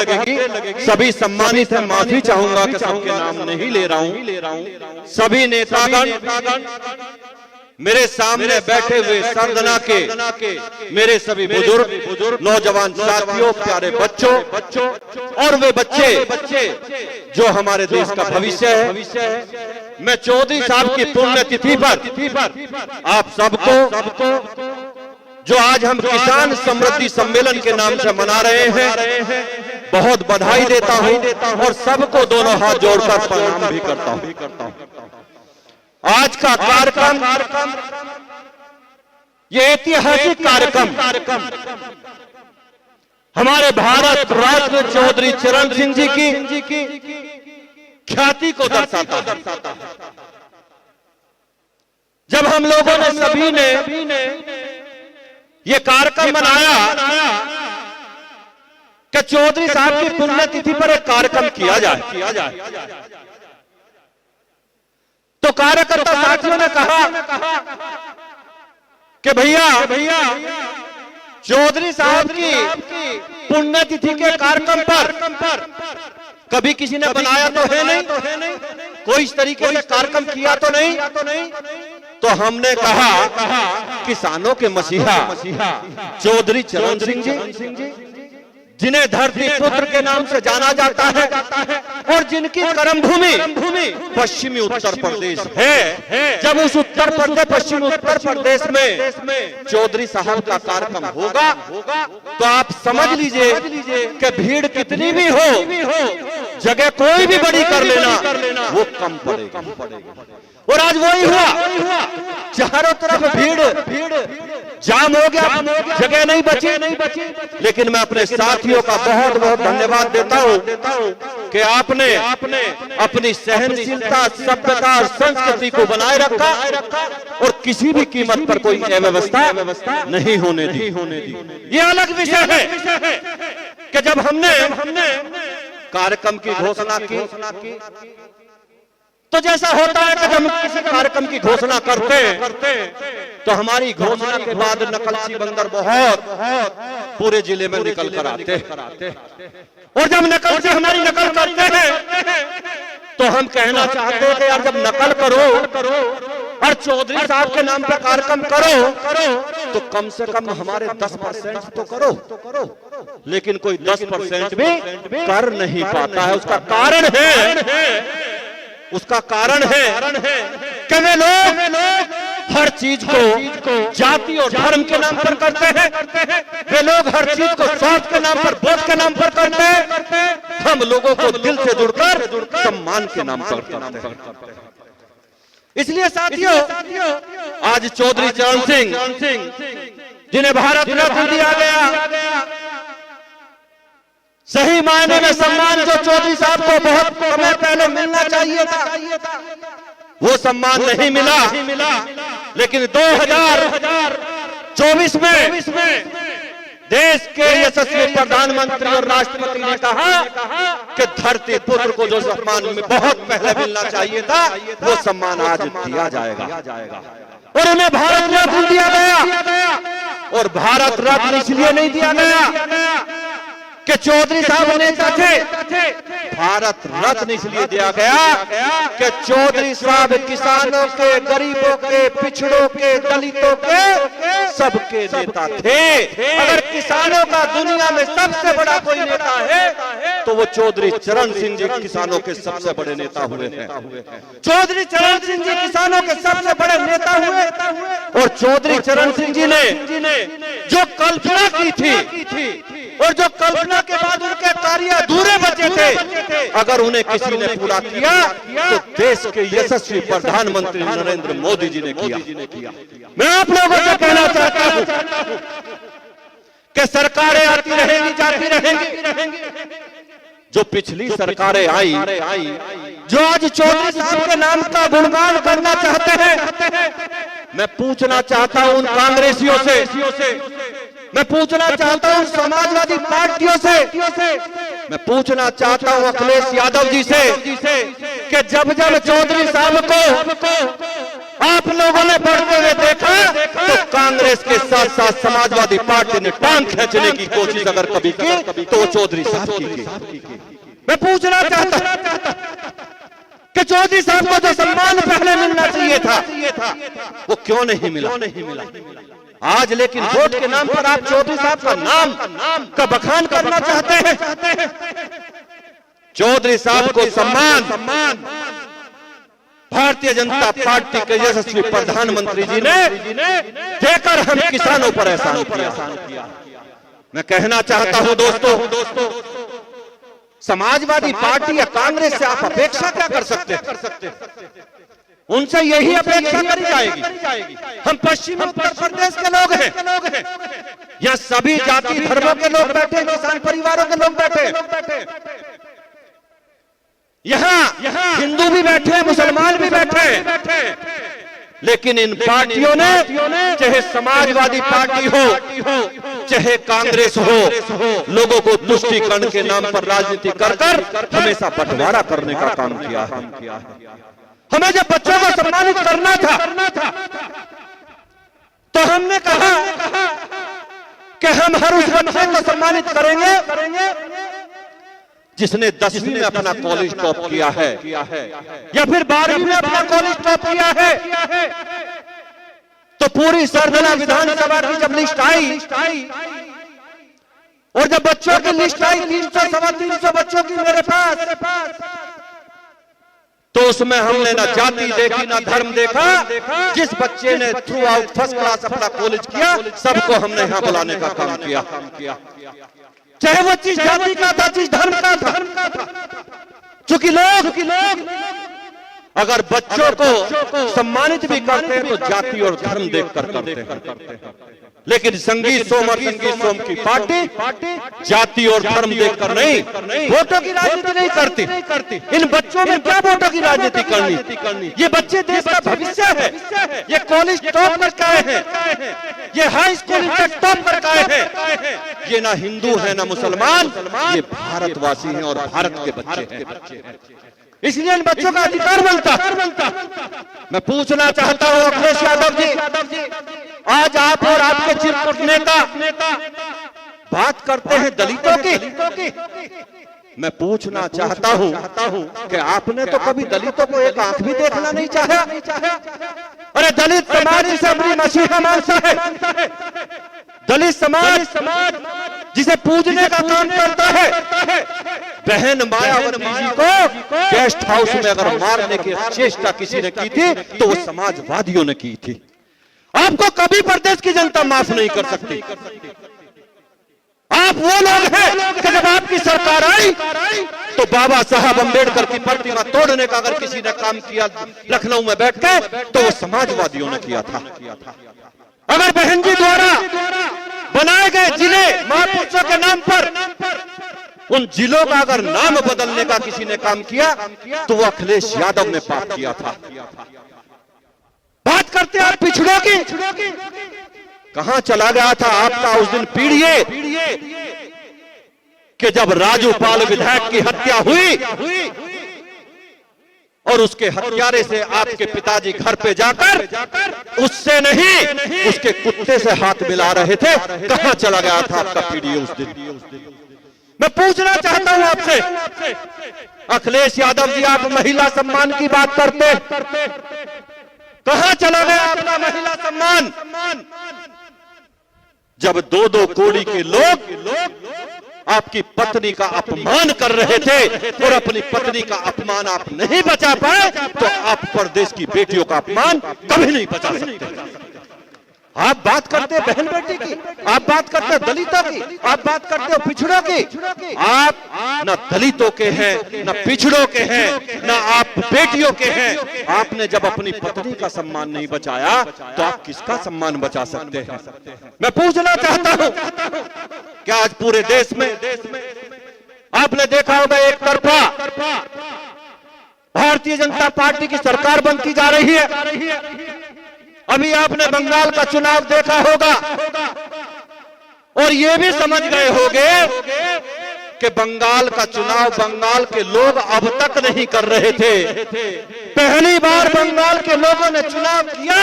लगेगी। सभी सम्मानित हैं, माफी चाहूंगा कि सबके नाम नहीं ले रहा हूं। सभी नेतागण, मेरे सामने बैठे हुए सरदना के मेरे सभी बुजुर्ग, नौजवान साथियों, प्यारे बच्चों और वे बच्चे जो हमारे देश का भविष्य है, मैं चौधरी साहब की पुण्यतिथि पर आप सबको जो आज हम किसान समृद्धि सम्मेलन के नाम से मना रहे हैं, बहुत बधाई देता हूं और सबको दोनों हाथ जोड़कर प्रणाम भी करता हूं। आज का कार्यक्रम ये ऐतिहासिक कार्यक्रम हमारे भारत रत्न चौधरी चरण सिंह जी की ख्याति को दर्शाता है। जब हम लोगों ने सभी ने ये कार्यक्रम बनाया कि चौधरी साहब की पुण्यतिथि पर एक कार्यक्रम किया जाए, तो कार्यकर्ता साथियों ने कहा कि भैया चौधरी साहब की पुण्यतिथि के कार्यक्रम पर कभी किसी ने बनाया तो है नहीं, कोई इस तरीके से कार्यक्रम किया तो नहीं। तो हमने कहा किसानों के मसीहा चौधरी चरण सिंह जी, जिन्हें धरती पुत्र के नाम से जाना जाता है और जिनकी कर्मभूमि पश्चिमी उत्तर प्रदेश है, जब उस उत्तर प्रदेश पश्चिमी उत्तर प्रदेश में चौधरी साहब का कार्यक्रम होगा तो आप समझ लीजिए कि भीड़ कितनी भी हो, जगह कोई भी बड़ी कर लेना वो कम पड़ेगी। और आज वही हुआ, चारों तरफ भीड़ जाम हो गया, जगह नहीं बची। लेकिन मैं अपने साथियों का बहुत बहुत धन्यवाद देता हूं कि आपने अपनी सहनशीलता, सभ्यता और संस्कृति को बनाए रखा और किसी भी कीमत पर कोई अव्यवस्था नहीं होने दी। ये अलग विषय है कि जब हमने कार्यक्रम की घोषणा की, तो जैसा होता है कि जब हम किसी कार्यक्रम की घोषणा करते हैं तो हमारी घोषणा के बाद नकलची बंदर बहुत पूरे जिले में निकल कर आते हैं, और जब नकलची हमारी नकल करते हैं तो हम कहना चाहते हैं कि यार जब नकल करो और चौधरी साहब के नाम पर कार्यक्रम करो तो कम से कम हमारे 10% तो करो। लेकिन कोई 10% भी कर नहीं पाता है। उसका कारण है कि वे लोग हर चीज को जाति और धर्म के नाम पर करते हैं। वे लोग हर चीज को स्वार्थ के नाम पर, बोध के नाम पर करते हैं। हम लोगों को दिल से जुड़कर सम्मान के नाम पर करते हैं। इसलिए साथियों, आज चौधरी चरण सिंह जिन्हें भारत रत्न दिया गया, सही मायने में सम्मान जो चौधरी साहब को बहुत समय पहले मिलना चाहिए था, वो सम्मान नहीं मिला। लेकिन 2024 में देश के यशस्वी प्रधानमंत्री और राष्ट्रपति ने कहा कि धरती पुत्र को जो सम्मान में बहुत पहले मिलना चाहिए था, वो सम्मान आज दिया जाएगा। और उन्हें भारत रत्न दिया गया। और भारत रत्न इसलिए नहीं दिया गया कि चौधरी साहब नेता थे, भारत रत्न इसलिए दिया गया कि चौधरी साहब किसानों के, गरीबों के, पिछड़ों के, दलितों के सबके नेता थे। अगर किसानों का दुनिया में सबसे बड़ा कोई नेता है तो वो चौधरी चरण सिंह जी किसानों के सबसे बड़े नेता हुए हैं। चौधरी चरण सिंह जी किसानों के सबसे बड़े नेता हुए। और चौधरी चरण सिंह जी ने जो कल्पना की थी और जो कल्पना के बाद उनके कार्य अधूरे बचे थे, अगर उन्हें किसी ने पूरा किया तो देश के यशस्वी प्रधानमंत्री नरेंद्र मोदी जी ने किया। मैं आप लोगों से कहना चाहता हूं कि सरकारें आती रहेंगी, जाती रहेंगी। जो पिछली सरकारें आई, जो आज चौधरी साहब के नाम का गुणगान करना चाहते हैं, मैं पूछना चाहता हूं उन कांग्रेसियों से, मैं पूछना चाहता हूं समाजवादी पार्टियों से, मैं पूछना चाहता हूं अखिलेश यादव जी से कि जब जब चौधरी साहब को आप लोगों ने बढ़ते हुए देखा तो कांग्रेस के साथ साथ समाजवादी पार्टी ने टांग खींचने की कोशिश अगर कभी की तो चौधरी साहब की। मैं पूछना चाहता कि चौधरी साहब को जो सम्मान पहले मिलना चाहिए था वो क्यों नहीं मिला। आज लेकिन वोट के नाम पर आप चौधरी साहब का नाम का बखान करना चाहते हैं। चौधरी साहब को सम्मान भारतीय जनता पार्टी के यशस्वी प्रधानमंत्री जी ने देकर हम किसानों पर एहसान किया। मैं कहना चाहता हूं दोस्तों, समाजवादी पार्टी या कांग्रेस से आप अपेक्षा क्या कर सकते हैं? उनसे यही अपेक्षा करी जाएगी। हम पश्चिमी उत्तर प्रदेश के लोग हैं, यहाँ सभी जाति धर्मों के लोग बैठे, किसान परिवारों के लोग बैठे, यहाँ हिंदू भी बैठे, मुसलमान भी बैठे, लेकिन इन पार्टियों ने चाहे समाजवादी पार्टी हो चाहे कांग्रेस हो, लोगों को तुष्टीकरण के नाम पर राजनीति कर हमेशा बंटवारा करने का काम किया है। हमें जब बच्चों को सम्मानित करना था तो हमने कहा कि हम हर उस बच्चे को सम्मानित करेंगे जिसने 10वीं में अपना कॉलेज टॉप किया है या फिर 12वीं में अपना कॉलेज टॉप किया है। तो पूरी सरदला विधानसभा की जब लिस्ट आई और जब बच्चों की लिस्ट आई 300-350 बच्चों की मेरे पास, तो उसमें हमने ना जाति देखी ना धर्म देखा। जिस बच्चे ने थ्रू आउट फर्स्ट क्लास अपना कॉलेज किया सबको हमने यहां बुलाने का काम किया, चाहे वो चीज जाति का था, चीज धर्म का था। चूंकि लोग अगर बच्चों को सम्मानित भी करते हैं तो जाति और धर्म देखकर करते हैं, लेकिन संगीत सोम और संगीत सोम की पार्टी जाति और धर्म देखकर नहीं, वोटों की राजनीति नहीं करती। इन बच्चों में क्या वोटों की राजनीति करनी? ये बच्चे देश का भविष्य है। ये कॉलेज टॉप करके आए हैं, ये हाई स्कूल टॉप करके आए हैं। ये ना हिंदू है ना मुसलमान, ये भारतवासी हैं और भारत के बच्चे हैं, इसलिए इन बच्चों का अधिकार बनता। मैं पूछना चाहता हूं अखिलेश यादव जी, आज आप और आपके चिरकुट नेता बात करते हैं दलितों की। मैं पूछना चाहता हूं कि आपने तो कभी दलितों को एक आंख भी देखना नहीं चाहा। अरे दलित समाज से अपनी मसीहा मानता है, दलित समाज जिसे पूजने का काम करता है। बहन मायावती जी को गेस्ट हाउस में अगर मारने की चेष्टा किसी ने की थी तो वो समाजवादियों ने की थी। आपको कभी प्रदेश की जनता माफ नहीं कर सकती। आप वो लोग हैं कि जब आपकी सरकार आई तो बाबा साहब अंबेडकर की प्रतिमा तोड़ने का अगर किसी ने काम किया लखनऊ में बैठ के तो वो समाजवादियों ने किया था। अगर बहन जी द्वारा बनाए गए जिले महापुरुषों के नाम पर उन जिलों का अगर नाम बदलने का किसी ने काम किया तो वो अखिलेश यादव ने पाप किया था। बात करते हैं आप पिछड़ों की, कहां चला गया था आपका उस दिन पीड़िए कि जब राजूपाल विधायक की हत्या हुई और उसके हत्यारे से आपके पिताजी घर पे जाकर उससे नहीं उसके कुत्ते से हाथ मिला रहे थे। कहां चला गया था आपका पीड़िए उस दिन? मैं पूछना चाहता हूं आपसे अखिलेश यादव जी, आप महिला सम्मान की बात करते, कहां चला गया आपका महिला सम्मान? जब 2-2 कोड़ी के लोग आपकी पत्नी का अपमान कर रहे थे और अपनी पत्नी का अपमान आप नहीं बचा पाए तो आप प्रदेश की बेटियों का अपमान कभी नहीं बचा सकते। आप बात करते हैं बहन बेटी की, आप बात करते हैं दलितों की, आप बात करते हो पिछड़ों की। आप न दलितों के हैं न पिछड़ों के हैं न आप बेटियों के हैं। आपने जब अपनी पत्नी का सम्मान नहीं बचाया तो आप किसका सम्मान बचा सकते हैं? मैं पूछना चाहता हूं क्या आज पूरे देश में आपने देखा होगा एक तरफा भारतीय जनता पार्टी की सरकार बनती जा रही है। अभी आपने बंगाल का चुनाव देखा होगा और ये भी समझ गए होंगे कि बंगाल का चुनाव बंगाल के लोग अब तक नहीं कर रहे थे। पहली बार बंगाल के लोगों ने चुनाव किया